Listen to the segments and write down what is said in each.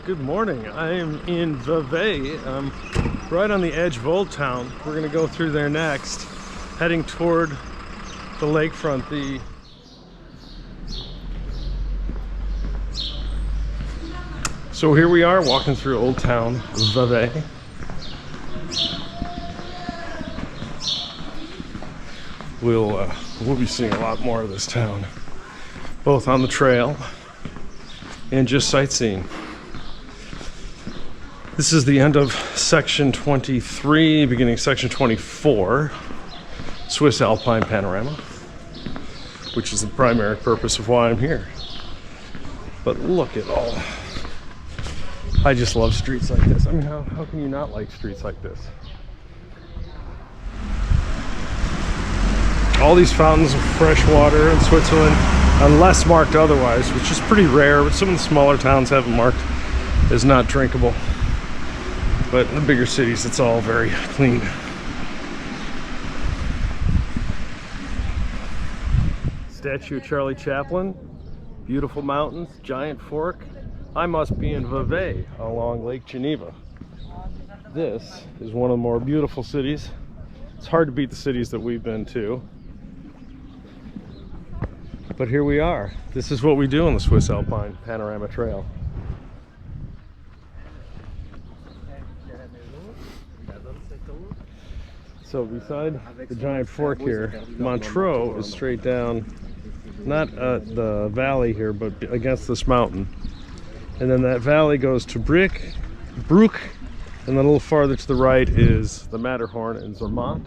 Good morning. I am in Vevey. I'm right on the edge of Old Town. We're going to go through there next, heading toward the lakefront. So here we are walking through Old Town Vevey. We'll be seeing a lot more of this town, both on the trail and just sightseeing. This is the end of section 23, beginning section 24, Swiss Alpine Panorama, which is the primary purpose of why I'm here. But look at all. I just love streets like this. I mean, how can you not like streets like this? All these fountains of fresh water in Switzerland, unless marked otherwise, which is pretty rare, but some of the smaller towns have them marked as not drinkable. But in the bigger cities, it's all very clean. Statue of Charlie Chaplin, beautiful mountains, giant fork. I must be in Vevey along Lake Geneva. This is one of the more beautiful cities. It's hard to beat the cities that we've been to. But here we are. This is what we do on the Swiss Alpine Panorama Trail. So beside the giant fork here, Montreux is straight down, not at the valley here, but against this mountain. And then that valley goes to Brook, and then a little farther to the right is the Matterhorn and Zermatt.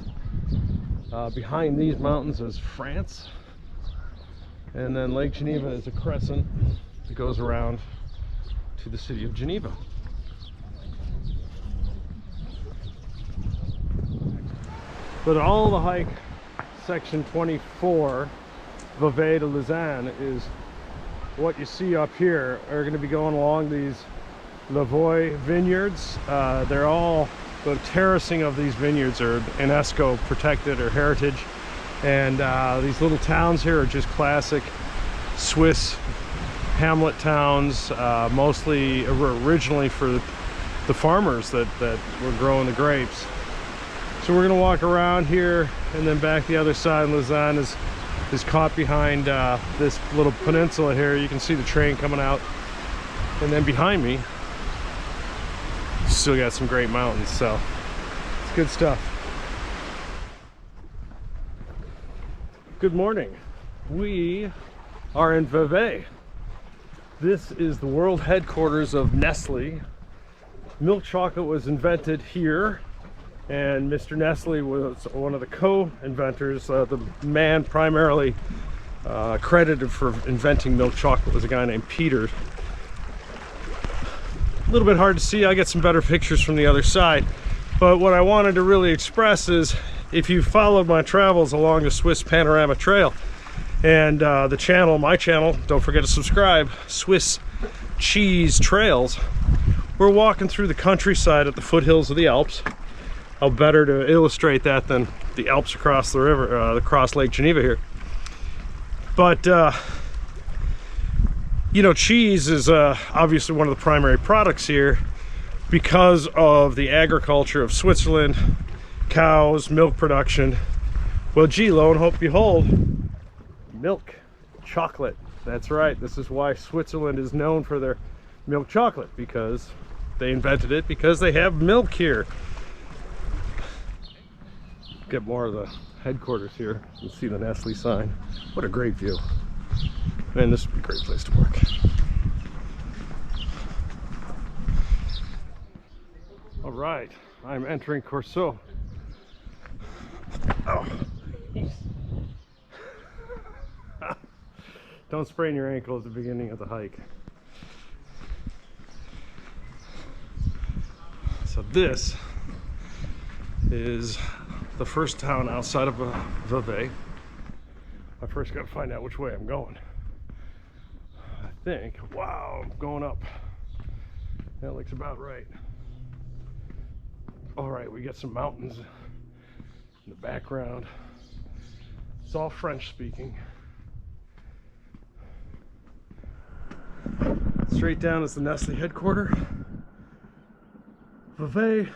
Behind these mountains is France. And then Lake Geneva is a crescent that goes around to the city of Geneva. But all the hike, section 24, Vevey to Lausanne, is what you see up here are going to be going along these Lavaux vineyards. They're all, the terracing of these vineyards are UNESCO-protected or heritage. And these little towns here are just classic Swiss hamlet towns, mostly originally for the farmers that were growing the grapes. So we're gonna walk around here and then back the other side. Lausanne is caught behind this little peninsula here. You can see the train coming out. And then behind me, still got some great mountains, so it's good stuff. Good morning. We are in Vevey. This is the world headquarters of Nestle. Milk chocolate was invented here, and Mr. Nestle was one of the co-inventors. The man primarily credited for inventing milk chocolate was a guy named Peter. A little bit hard to see. I get some better pictures from the other side. But what I wanted to really express is, if you followed my travels along the Swiss Panorama Trail and the channel, my channel, don't forget to subscribe, Swiss Cheese Trails, we're walking through the countryside at the foothills of the Alps. How better to illustrate that than the Alps across the river, across Lake Geneva here. But you know, cheese is obviously one of the primary products here because of the agriculture of Switzerland, cows, milk production. Well, gee, lo and behold, milk chocolate. That's right. This is why Switzerland is known for their milk chocolate, because they invented it because they have milk here. Get more of the headquarters here. You'll see the Nestle sign. What a great view. Man, this would be a great place to work. All right, I'm entering Corso. Oh, don't sprain your ankle at the beginning of the hike. So this is the first town outside of Vevey. I first got to find out which way I'm going. I think, wow, I'm going up. That looks about right. All right, we got some mountains in the background. It's all French speaking. Straight down is the Nestle headquarters. Vevey,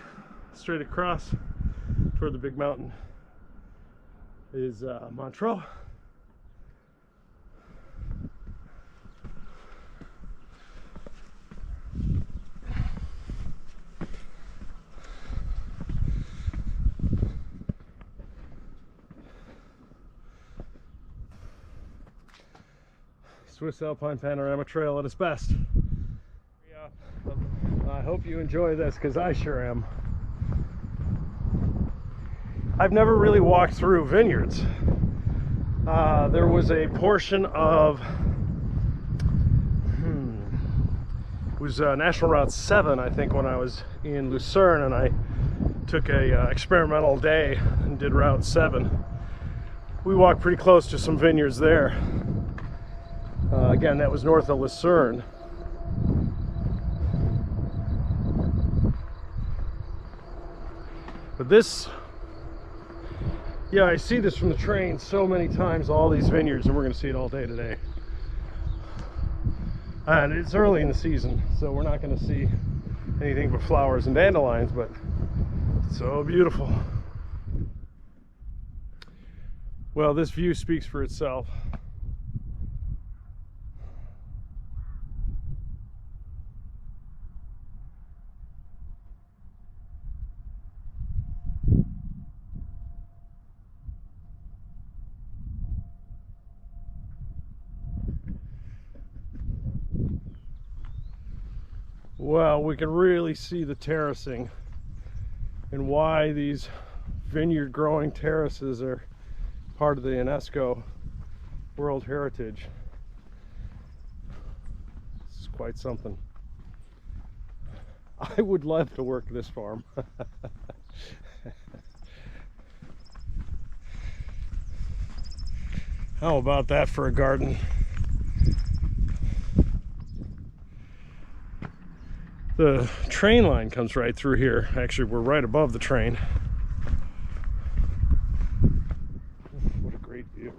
straight across toward the big mountain is Montreux. Swiss Alpine Panorama Trail at its best. Yeah, I hope you enjoy this, because I sure am. I've never really walked through vineyards. There was a portion of it was National Route 7, I think, when I was in Lausanne, and I took a experimental day and did Route 7. We walked pretty close to some vineyards there. Again, that was north of Lausanne. But this, yeah, I see this from the train so many times, all these vineyards, and we're going to see it all day today. And it's early in the season, so we're not going to see anything but flowers and dandelions, but it's so beautiful. Well, this view speaks for itself. Well, we can really see the terracing and why these vineyard growing terraces are part of the UNESCO World Heritage. This is quite something. I would love to work this farm. How about that for a garden? The train line comes right through here. Actually, we're right above the train. What a great view.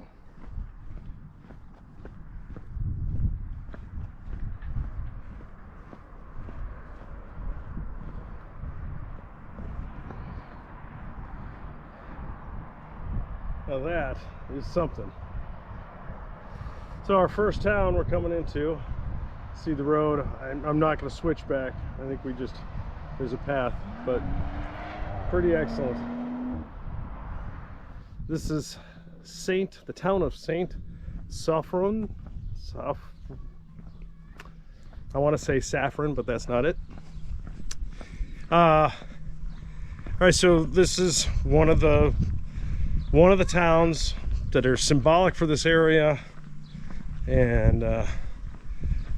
Now that is something. So our first town we're coming into, see the road. I'm not going to switch back. I think there's a path, but pretty excellent. This is the town of Saint Saffron. I want to say saffron, but that's not it. All right, so this is one of the towns that are symbolic for this area, and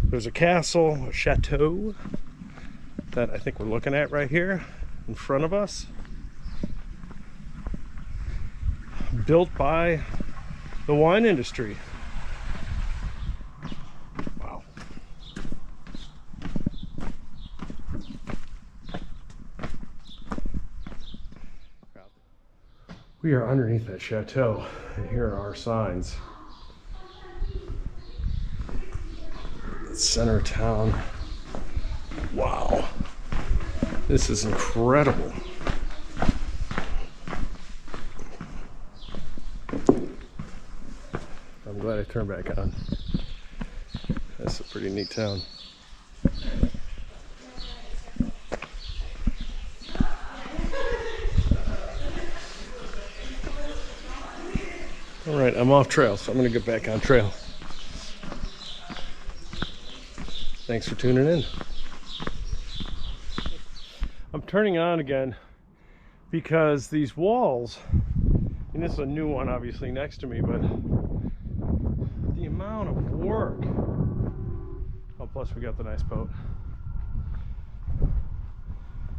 there's a castle, a chateau, that I think we're looking at right here in front of us. Built by the wine industry. Wow. We are underneath that chateau, and here are our signs. Center of town. Wow, this is incredible. I'm glad I turned back on. That's a pretty neat town. All right, I'm off trail, so I'm going to get back on trail. Thanks for tuning in. I'm turning on again because these walls, and this is a new one obviously next to me, but the amount of work. Oh, plus we got the nice boat.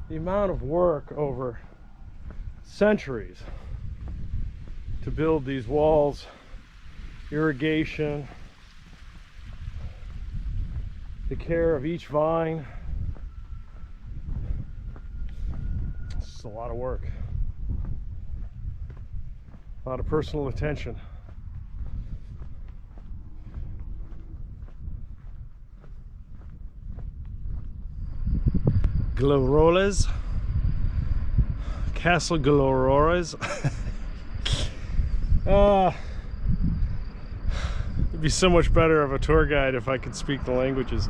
The amount of work over centuries to build these walls, irrigation, the care of each vine. It's just a lot of work, a lot of personal attention. Glorores. Castle Glorores. It'd be so much better of a tour guide if I could speak the languages.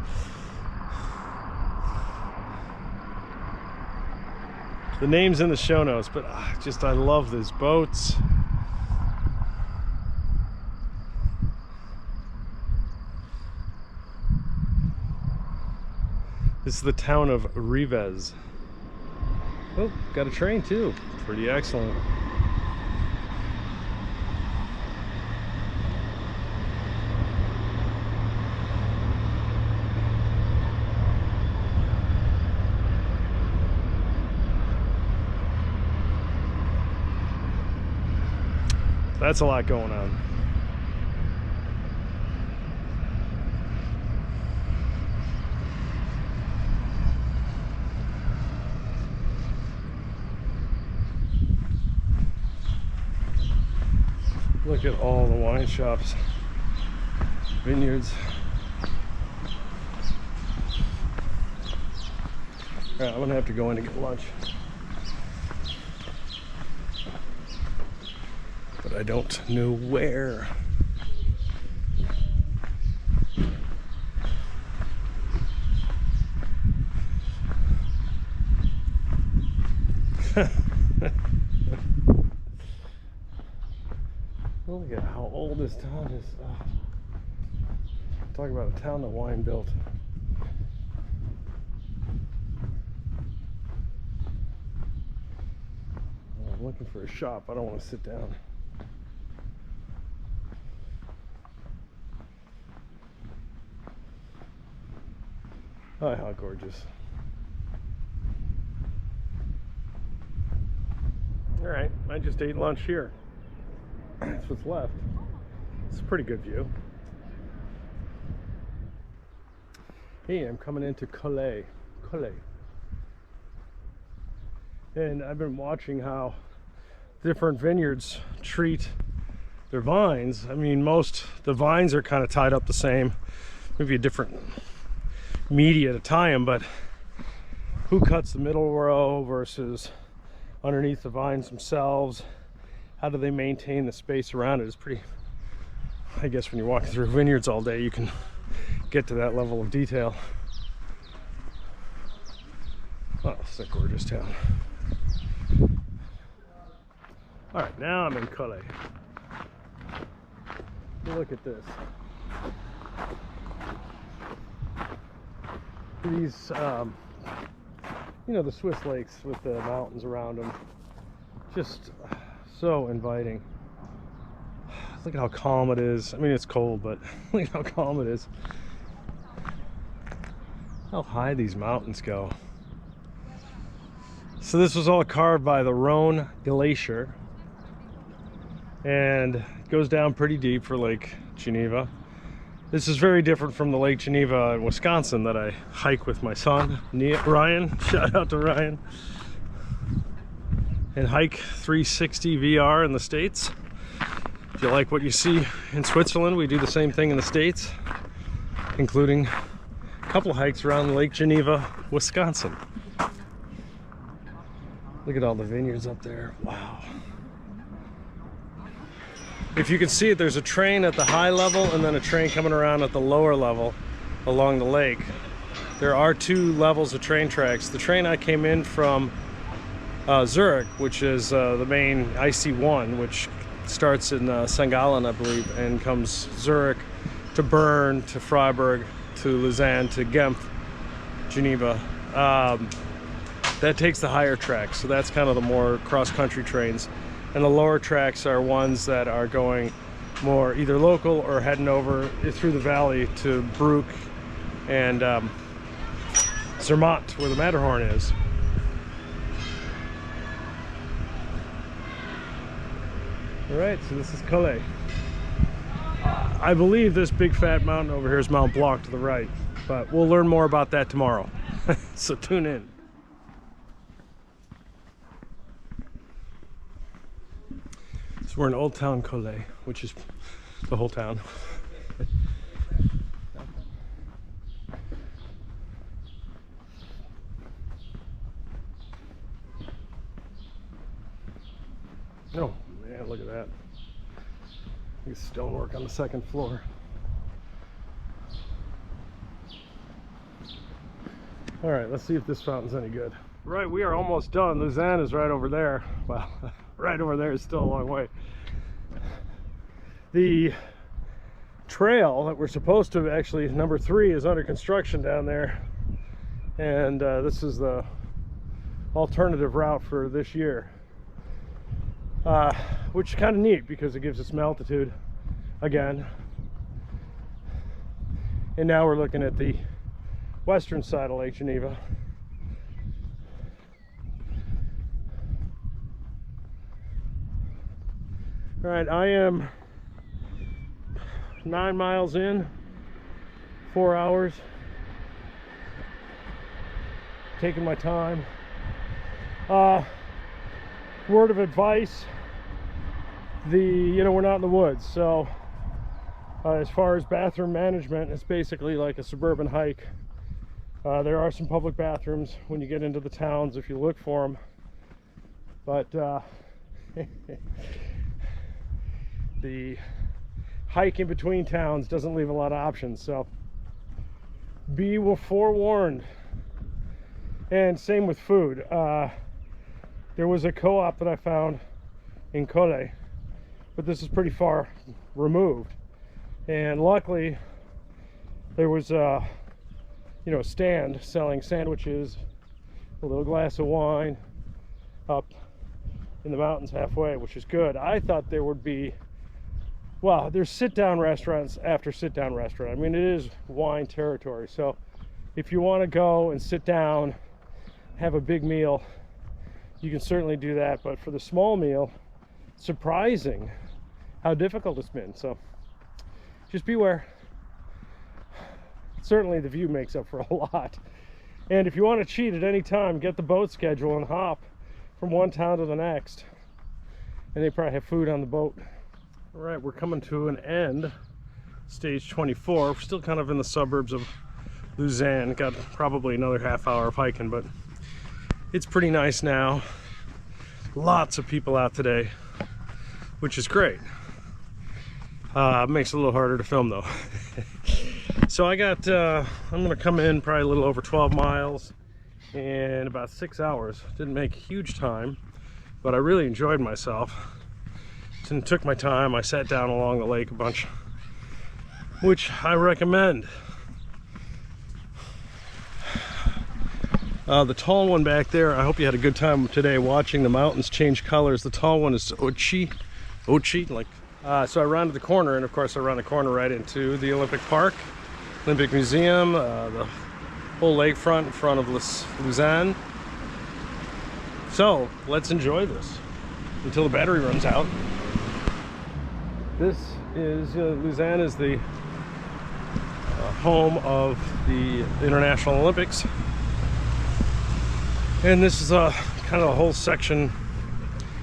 The name's in the show notes, but I love these boats. This is the town of Vevey. Oh, got a train too. Pretty excellent. That's a lot going on. Look at all the wine shops, vineyards. All right, I'm gonna have to go in to get lunch. But I don't know where. Look at how old this town is. Talk about a town that wine built. I'm looking for a shop. I don't want to sit down. Oh, how gorgeous. All right, I just ate lunch here. That's what's left. It's a pretty good view. Hey, I'm coming into Calais. And I've been watching how different vineyards treat their vines. I mean, the vines are kind of tied up the same, maybe a different media to tie them, but who cuts the middle row versus underneath the vines themselves? How do they maintain the space around it? It's pretty, I guess when you're walking through vineyards all day, you can get to that level of detail. Oh, it's a gorgeous town. All right, now I'm in Calais. Look at this. These, you know, the Swiss lakes with the mountains around them. Just so inviting. Look at how calm it is. I mean, it's cold, but look at how calm it is. How high these mountains go. So this was all carved by the Rhone Glacier, and it goes down pretty deep for Lake Geneva. This is very different from the Lake Geneva in Wisconsin that I hike with my son, Ryan. Shout out to Ryan. And hike 360 VR in the States. If you like what you see in Switzerland, we do the same thing in the States, including a couple hikes around Lake Geneva, Wisconsin. Look at all the vineyards up there. Wow. If you can see it, there's a train at the high level and then a train coming around at the lower level along the lake. There are two levels of train tracks. The train I came in from Zurich, which is the main IC1, which starts in St. Gallen, I believe, and comes Zurich to Bern, to Freiburg, to Lausanne, to Genf, Geneva. That takes the higher tracks, so that's kind of the more cross-country trains. And the lower tracks are ones that are going more either local or heading over through the valley to Broek and Zermatt, where the Matterhorn is. All right, so this is Calais. I believe this big fat mountain over here is Mount Blanc to the right, but we'll learn more about that tomorrow. So tune in. So we're in Old Town Calais, which is the whole town. Oh man, look at that. There's stonework on the second floor. All right, let's see if this fountain's any good. Right, we are almost done. Lausanne is right over there. Well, right over there is still a long way. The trail that we're supposed to actually, number 3, is under construction down there. And this is the alternative route for this year. Which is kind of neat because it gives us some altitude again. And now we're looking at the western side of Lake Geneva. All right, I am 9 miles in, 4 hours. Taking my time. Word of advice, we're not in the woods, so as far as bathroom management, it's basically like a suburban hike. There are some public bathrooms when you get into the towns if you look for them, but the hike in between towns doesn't leave a lot of options, so be forewarned. And same with food. There was a co-op that I found in Cole, but this is pretty far removed, and luckily there was a stand selling sandwiches, a little glass of wine up in the mountains halfway, which is good. I thought there would be, well, there's sit-down restaurants after sit-down restaurant. I mean, it is wine territory, so if you want to go and sit down, have a big meal, you can certainly do that. But for the small meal, surprising how difficult it's been, so just beware. Certainly the view makes up for a lot, and if you want to cheat at any time, get the boat schedule and hop from one town to the next, and they probably have food on the boat. All right, we're coming to an end, stage 24. We're still kind of in the suburbs of Lausanne. Got probably another half hour of hiking, but it's pretty nice now. Lots of people out today, which is great. Makes it a little harder to film though. So I got, I'm gonna come in probably a little over 12 miles in about 6 hours. Didn't make huge time, but I really enjoyed myself. And took my time. I sat down along the lake a bunch, which I recommend. The tall one back there, I hope you had a good time today watching the mountains change colors. The tall one is Ochi, like. So I rounded the corner, and of course I round the corner right into the Olympic Park, Olympic Museum, the whole lakefront in front of Lausanne. So let's enjoy this until the battery runs out. This is, Lausanne is the home of the International Olympics. And this is kind of a whole section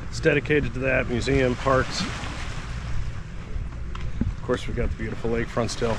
that's dedicated to that, museum, parks. Of course, we've got the beautiful lakefront still.